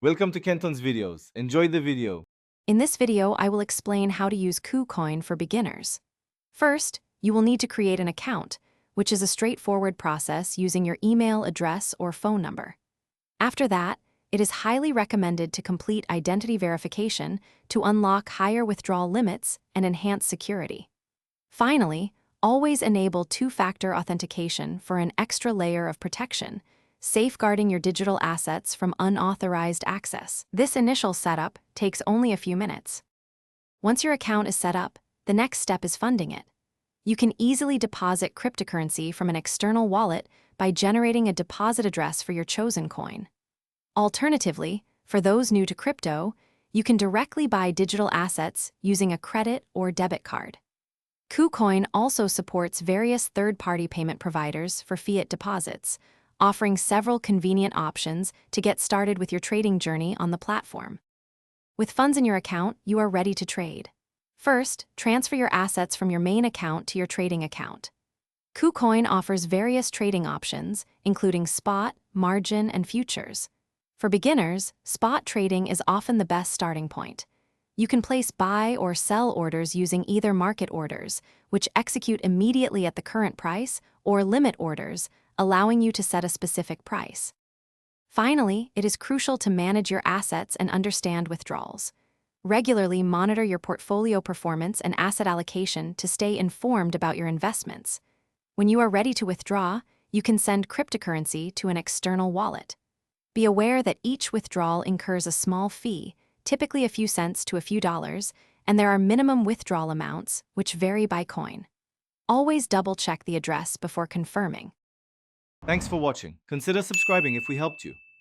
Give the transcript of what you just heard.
Welcome to Kenton's videos. Enjoy the video. In this video, I will explain how to use KuCoin for beginners. First, you will need to create an account, which is a straightforward process using your email address or phone number. After that, it is highly recommended to complete identity verification to unlock higher withdrawal limits and enhance security. Finally, always enable two-factor authentication for an extra layer of protection, safeguarding your digital assets from unauthorized access. This initial setup takes only a few minutes. Once your account is set up, the next step is funding it. You can easily deposit cryptocurrency from an external wallet by generating a deposit address for your chosen coin. Alternatively, for those new to crypto, you can directly buy digital assets using a credit or debit card. KuCoin also supports various third-party payment providers for fiat deposits, offering several convenient options to get started with your trading journey on the platform. With funds in your account, you are ready to trade. First, transfer your assets from your main account to your trading account. KuCoin offers various trading options, including spot, margin, and futures. For beginners, spot trading is often the best starting point. You can place buy or sell orders using either market orders, which execute immediately at the current price, or limit orders, allowing you to set a specific price. Finally, it is crucial to manage your assets and understand withdrawals. Regularly monitor your portfolio performance and asset allocation to stay informed about your investments. When you are ready to withdraw, you can send cryptocurrency to an external wallet. Be aware that each withdrawal incurs a small fee, typically a few cents to a few dollars, and there are minimum withdrawal amounts, which vary by coin. Always double-check the address before confirming. Thanks for watching. Consider subscribing if we helped you.